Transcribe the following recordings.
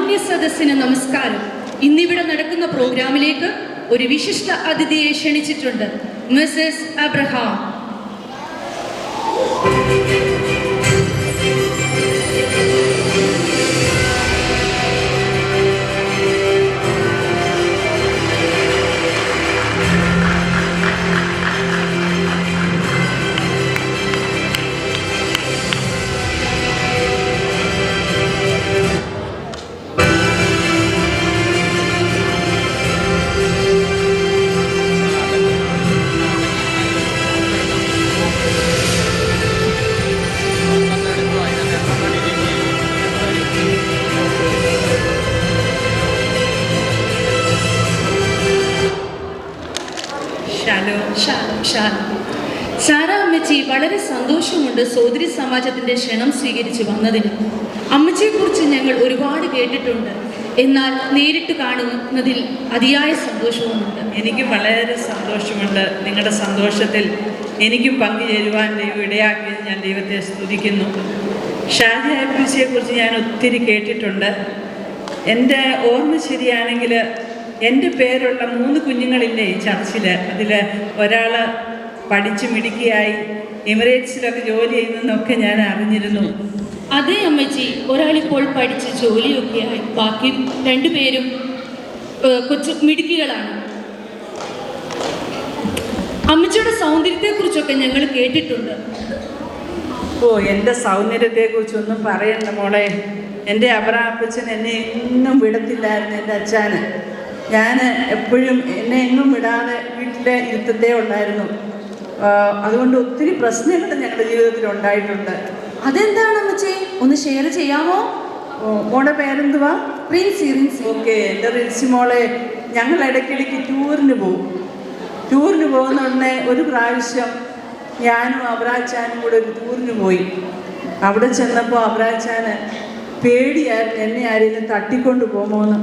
മാന്യ സദസ്സിന് നമസ്കാരം. ഇന്നിവിടെ നടക്കുന്ന പ്രോഗ്രാമിലേക്ക് ഒരു വിശിഷ്ട അതിഥിയെ ക്ഷണിച്ചിട്ടുണ്ട്. Mises Abraham. സാറ അമ്മച്ചി, വളരെ സന്തോഷമുണ്ട് സോദരി സമാജത്തിന്റെ ക്ഷണം സ്വീകരിച്ച് വന്നതിന്. അമ്മച്ചിയെക്കുറിച്ച് ഞങ്ങൾ ഒരുപാട് കേട്ടിട്ടുണ്ട്, എന്നാൽ നേരിട്ട് കാണുന്നതിൽ അതിയായ സന്തോഷവുമുണ്ട്. എനിക്ക് വളരെ സന്തോഷമുണ്ട്. നിങ്ങളുടെ സന്തോഷത്തിൽ എനിക്കും പങ്കുചേരുവാൻ ദൈവം ഇടയാക്കിയത് ഞാൻ ദൈവത്തെ സ്തുതിക്കുന്നു. ഷാജി അപ്പൂസിയെക്കുറിച്ച് ഞാൻ ഒത്തിരി കേട്ടിട്ടുണ്ട്. എൻ്റെ ഓർമ്മ ശരിയാണെങ്കിൽ എൻ്റെ പേരുള്ള 3 കുഞ്ഞുങ്ങളില്ലേ ഈ ചർച്ചിൽ, അതിൽ ഒരാൾ പഠിച്ച് മിടുക്കിയായി എമിറേറ്റ്സിലൊക്കെ ജോലി ചെയ്യുന്നതെന്നൊക്കെ ഞാൻ അറിഞ്ഞിരുന്നു. അതേ അമ്മച്ചി, ഒരാളിപ്പോൾ പഠിച്ച് ജോലിയൊക്കെയായി, ബാക്കി 2 പേരും കൊച്ചു മിടുക്കികളാണ്. അമ്മച്ചിയുടെ സൗന്ദര്യത്തെക്കുറിച്ചൊക്കെ ഞങ്ങൾ കേട്ടിട്ടുണ്ട്. എൻ്റെ സൗന്ദര്യത്തെക്കുറിച്ചൊന്നും പറയണ്ട മോളെ. എൻ്റെ അബ്രഹാപ്പച്ചൻ എന്നെ എങ്ങും വിടത്തില്ലായിരുന്നു. എൻ്റെ അച്ഛന് ഞാൻ എപ്പോഴും എന്നെ എങ്ങും വിടാതെ വീട്ടിലെ ഇരുത്തത്തേ ഉണ്ടായിരുന്നു. അതുകൊണ്ട് ഒത്തിരി പ്രശ്നങ്ങൾ ഞങ്ങളുടെ ജീവിതത്തിൽ ഉണ്ടായിട്ടുണ്ട്. അതെന്താണ് അമ്മച്ചി, ഒന്ന് ഷെയർ ചെയ്യാമോ? മോളുടെ പേരെന്തുവാ? റിൻസി. ഓക്കെ, എൻ്റെ റിൻസി മോളെ, ഞങ്ങൾ ഇടയ്ക്കിടയ്ക്ക് ടൂറിന് പോകും. ടൂറിന് പോകുന്ന ഉടനെ ഒരു പ്രാവശ്യം ഞാനും അബ്രാച്ചാനും കൂടെ ഒരു ടൂറിന് പോയി. അവിടെ ചെന്നപ്പോൾ അബ്രാച്ചാന് പേടിയായിരുന്നു എന്നെ ആരെങ്കിലും തട്ടിക്കൊണ്ട് പോകുമോന്ന്.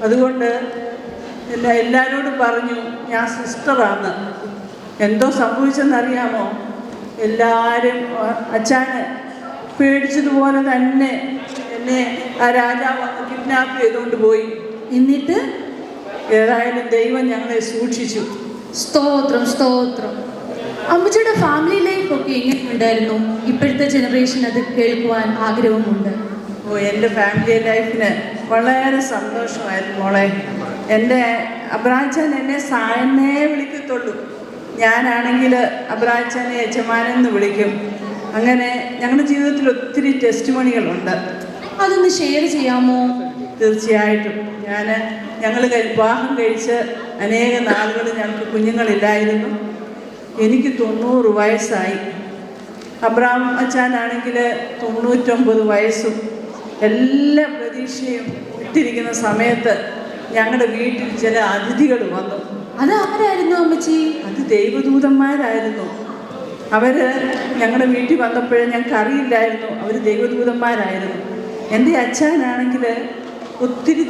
അതുകൊണ്ട് എല്ലാവരോടും പറഞ്ഞു ഞാൻ സിസ്റ്ററാണ്. എന്തോ സംഭവിച്ചെന്നറിയാമോ? എല്ലാവരും അച്ഛനെ പേടിച്ചതുപോലെ തന്നെ എന്നെ ആ രാജാവ് കിഡ്നാപ്പ് ചെയ്തുകൊണ്ട് പോയി. എന്നിട്ട് ഏതായാലും ദൈവം ഞങ്ങളെ സൂക്ഷിച്ചു. സ്തോത്രം. അമ്മച്ചിയുടെ ഫാമിലി ലൈഫ് ഒക്കെ എങ്ങനെ ഉണ്ടായിരുന്നു? ഇപ്പോഴത്തെ ജനറേഷൻ അത് കേൾക്കുവാൻ ആഗ്രഹമുണ്ട്. എൻ്റെ ഫാമിലി ലൈഫിന് വളരെ സന്തോഷമായിരുന്നു മോളെ. എൻ്റെ അബ്രാച്ചൻ എന്നെ സായനെ വിളിക്കത്തുള്ളൂ. ഞാനാണെങ്കിൽ അബ്രാച്ചനെ യജമാനെന്ന് വിളിക്കും. അങ്ങനെ ഞങ്ങളുടെ ജീവിതത്തിൽ ഒത്തിരി ടെസ്റ്റ് മണികളുണ്ട്. അതൊന്ന് ഷെയർ ചെയ്യാമോ? തീർച്ചയായിട്ടും. ഞങ്ങൾ വിവാഹം കഴിച്ച് അനേക നാളുകൾ ഞങ്ങൾക്ക് കുഞ്ഞുങ്ങളില്ലായിരുന്നു. എനിക്ക് 90 വയസ്സായി. അബ്രഹാം അച്ഛനാണെങ്കിൽ 99 വയസ്സും. എല്ലാ പ്രതീക്ഷയും ഇട്ടിരിക്കുന്ന സമയത്ത് ഞങ്ങളുടെ വീട്ടിൽ ചില അതിഥികൾ വന്നു. അത് ആരായിരുന്നു അമ്മച്ചി? അത് ദൈവദൂതന്മാരായിരുന്നു. അവർ ഞങ്ങളുടെ വീട്ടിൽ വന്നപ്പോഴേ ഞങ്ങൾക്ക് അറിയില്ലായിരുന്നു അവർ ദൈവദൂതന്മാരായിരുന്നു. എൻ്റെ അച്ഛനാണെങ്കിൽ ഒത്തിരി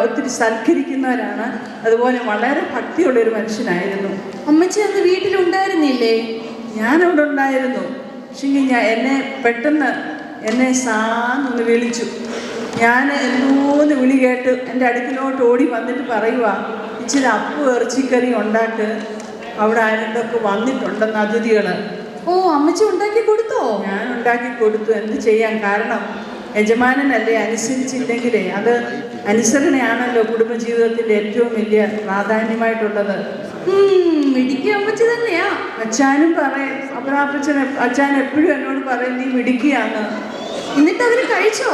ഒത്തിരി സൽക്കരിക്കുന്നവരാണ്. അതുപോലെ വളരെ ഭക്തിയുള്ളൊരു മനുഷ്യനായിരുന്നു. അമ്മച്ചി അന്ന് വീട്ടിലുണ്ടായിരുന്നില്ലേ? ഞാനവിടെ ഉണ്ടായിരുന്നു. പക്ഷേ എന്നെ പെട്ടെന്ന് സാന്നൊന്ന് വിളിച്ചു. ഞാൻ എന്തോന്ന് വിളി കേട്ട് എൻ്റെ അടുക്കിലോട്ട് ഓടി വന്നിട്ട് പറയുക, ഇച്ചിരി ഇറച്ചിക്കറി ഉണ്ടാക്ക്, അവിടെ ആരെന്തൊക്കെ വന്നിട്ടുണ്ടെന്ന് അതിഥികൾ. അമ്മച്ചി ഉണ്ടാക്കി കൊടുത്തോ? ഞാൻ ഉണ്ടാക്കി കൊടുത്തു. എന്ത് ചെയ്യാൻ? കാരണം യജമാനനല്ലേ, അനുസരിച്ചില്ലെങ്കിലേ അത് അനുസരണയാണല്ലോ കുടുംബജീവിതത്തിൻ്റെ ഏറ്റവും വലിയ പ്രാധാന്യമായിട്ടുള്ളത്. മിടുക്കി അമ്മച്ചി തന്നെയാ. അച്ഛനും പറയും, അച്ഛൻ എപ്പോഴും എന്നോട് പറയും നീ മിടുക്കിയാണ്. എന്നിട്ട് അവർ കഴിച്ചോ?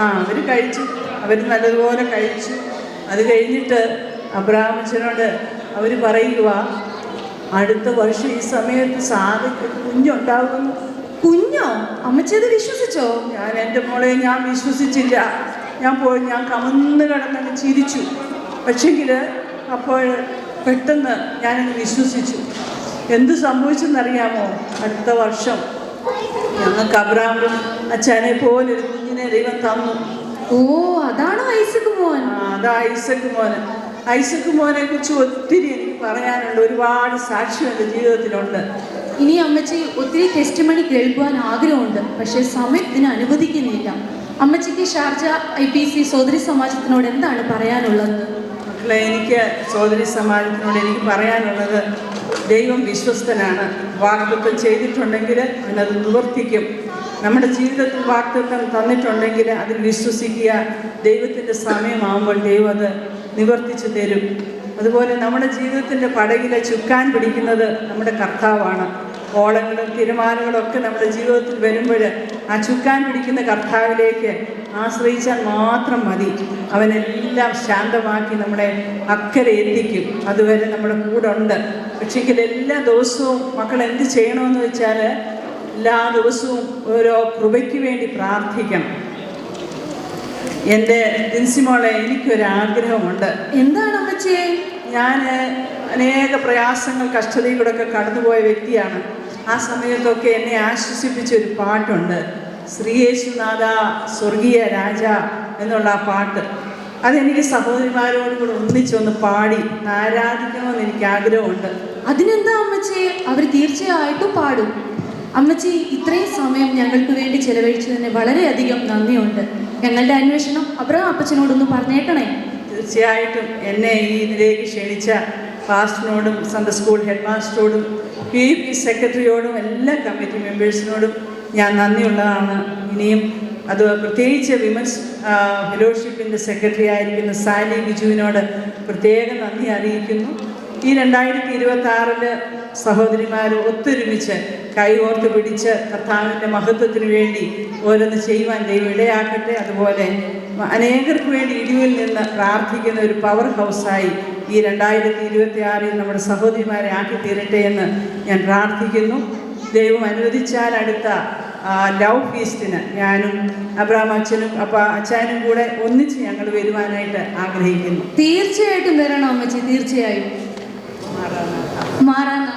അവർ കഴിച്ചു. അവർ നല്ലതുപോലെ കഴിച്ചു. അത് കഴിഞ്ഞിട്ട് അബ്രഹാമച്ചനോട് അവർ പറയുക, അടുത്ത വർഷം ഈ സമയത്ത് സാധയ്ക്ക് കുഞ്ഞുണ്ടാകുന്നു. കുഞ്ഞോ? അമ്മച്ചി അത് വിശ്വസിച്ചോ? എൻ്റെ മോളെ, ഞാൻ വിശ്വസിച്ചില്ല. ഞാൻ കമന്ന് കിടന്നങ്ങ് ചിരിച്ചു. പക്ഷെങ്കിൽ അപ്പോൾ പെട്ടെന്ന് ഞാനങ്ങ് വിശ്വസിച്ചു. എന്ത് സംഭവിച്ചെന്നറിയാമോ? അടുത്ത വർഷം ഞങ്ങൾക്ക് അബ്രഹാം അച്ഛനെ പോലെ ഒരു കുഞ്ഞിനെ ദൈവം തന്നു. അതാണോ ഐസക് മോൻ? അതാ ഐസക് മോന്. ഐസക് മോനെ കുറിച്ച് ഒത്തിരി എനിക്ക് പറയാനുണ്ട്. ഒരുപാട് സാക്ഷ്യം എൻ്റെ ജീവിതത്തിലുണ്ട്. ഇനി അമ്മച്ചി ഒത്തിരി ടെസ്റ്റ് മണി കേൾക്കുവാൻ ആഗ്രഹമുണ്ട്, പക്ഷേ സമയം ഇതിന് അനുവദിക്കുന്നില്ല. അമ്മച്ചിക്ക് ഷാർജ IPC സോദരി സമാജത്തിനോട് എന്താണ് പറയാനുള്ളത്? മക്കളെ, എനിക്ക് സോദരി സമാജത്തിനോട് എനിക്ക് പറയാനുള്ളത്, ദൈവം വിശ്വസ്തനാണ്. വാഗ്ദത്തം ചെയ്തിട്ടുണ്ടെങ്കിൽ അവനത് നിവർത്തിക്കും. നമ്മുടെ ജീവിതത്തിൽ വാഗ്ദത്തം തന്നിട്ടുണ്ടെങ്കിൽ അതിൽ വിശ്വസിക്കുക. ദൈവത്തിൻ്റെ സമയമാകുമ്പോൾ ദൈവം അത് നിവർത്തിച്ചു തരും. അതുപോലെ നമ്മുടെ ജീവിതത്തിൻ്റെ പടകിലെ ചുക്കാൻ പിടിക്കുന്നത് നമ്മുടെ കർത്താവാണ്. ഓളങ്ങളും തിരമാലകളും ഒക്കെ നമ്മുടെ ജീവിതത്തിൽ വരുമ്പോൾ ആ ചുക്കാൻ പിടിക്കുന്ന കർത്താവിലേക്ക് ആശ്രയിച്ചാൽ മാത്രം മതി. അവനെല്ലാം ശാന്തമാക്കി നമ്മളെ അക്കരെ എത്തിക്കും. അതുവരെ നമ്മുടെ കൂടെ ഉണ്ട്. പക്ഷേ എല്ലാ ദിവസവും മക്കൾ എന്ത് ചെയ്യണമെന്ന് വെച്ചാൽ, എല്ലാ ദിവസവും ഓരോ കൃപയ്ക്ക് വേണ്ടി പ്രാർത്ഥിക്കണം. എൻ്റെ ദിൻസിമോളെ, എനിക്കൊരാഗ്രഹമുണ്ട്. എന്താണ് അമ്മച്ചിയെ? ഞാൻ അനേക പ്രയാസങ്ങൾ കഷ്ടതയിലൂടെയൊക്കെ കടന്നുപോയ വ്യക്തിയാണ്. ആ സമയത്തൊക്കെ എന്നെ ആശ്വസിപ്പിച്ചൊരു പാട്ടുണ്ട്, ശ്രീയേശുനാഥ സ്വർഗീയ രാജ എന്നുള്ള ആ പാട്ട്. അതെനിക്ക് സഹോദരിമാരോട് കൂടെ ഒന്നിച്ചൊന്ന് പാടി ആരാധിക്കണമെന്ന് എനിക്ക് ആഗ്രഹമുണ്ട്. അതിനെന്താ അമ്മച്ചിയെ, അവർ തീർച്ചയായിട്ടും പാടും. അമ്മച്ചി ഇത്രയും സമയം ഞങ്ങൾക്ക് വേണ്ടി ചെലവഴിച്ചതിന് വളരെയധികം നന്ദിയുണ്ട്. ഞങ്ങളുടെ അന്വേഷണം അബ്രഹാം അപ്പച്ചനോടൊന്ന് പറഞ്ഞേക്കണേ. തീർച്ചയായിട്ടും എന്നെ ഈ ഇതിലേക്ക് ക്ഷണിച്ച പാസ്റ്ററിനോടും സൺഡേ സ്കൂൾ ഹെഡ് മാസ്റ്ററോടും PEP സെക്രട്ടറിയോടും എല്ലാ കമ്മിറ്റി മെമ്പേഴ്സിനോടും ഞാൻ നന്ദിയുള്ളതാണ്. ഇനിയും അത് പ്രത്യേകിച്ച് വിമൻസ് ഫെലോഷിപ്പിൻ്റെ സെക്രട്ടറി ആയിരിക്കുന്ന സാലി ബിജുവിനോട് പ്രത്യേകം നന്ദി അറിയിക്കുന്നു. ഈ 2026 സഹോദരിമാർ ഒത്തൊരുമിച്ച് കൈകോർത്ത് പിടിച്ച് കർത്താവിൻ്റെ മഹത്വത്തിന് വേണ്ടി ഓരോന്ന് ചെയ്യുവാൻ ദൈവം ഇടയാക്കട്ടെ. അതുപോലെ അനേകർക്ക് വേണ്ടി ഇടിവിൽ നിന്ന് പ്രാർത്ഥിക്കുന്ന ഒരു പവർ ഹൗസായി ഈ 2026 നമ്മുടെ സഹോദരിമാരെ ആക്കി തീരട്ടെ എന്ന് ഞാൻ പ്രാർത്ഥിക്കുന്നു. ദൈവം അനുവദിച്ചാൽ അടുത്ത ലവ് ഫീസ്റ്റിന് ഞാനും അബ്രഹാം അച്ഛനും അച്ഛനും കൂടെ ഒന്നിച്ച് ഞങ്ങൾ വരുവാനായിട്ട് ആഗ്രഹിക്കുന്നു. തീർച്ചയായിട്ടും വരണം അമ്മച്ചി, തീർച്ചയായും. മാറാനാ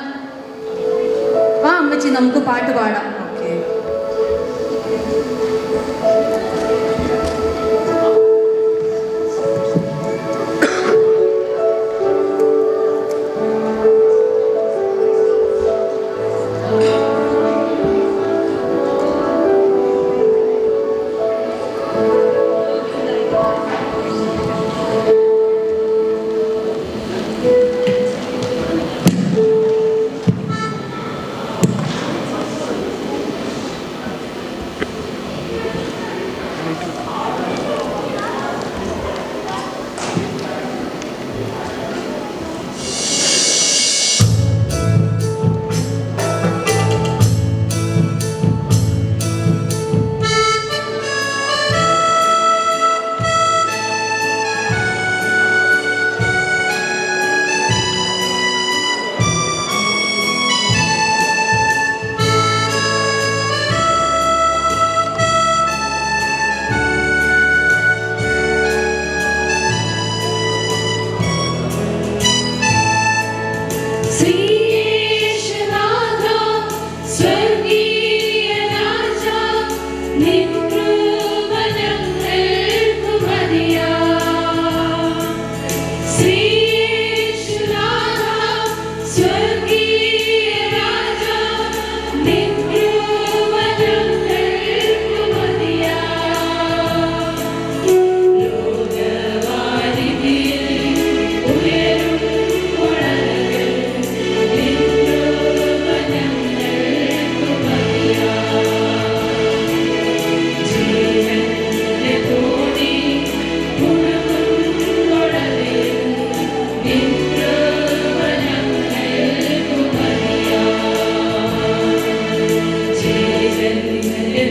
വാ അമ്മച്ചി, നമുക്ക് പാട്ട് പാടാം. ഓക്കെ.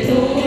Told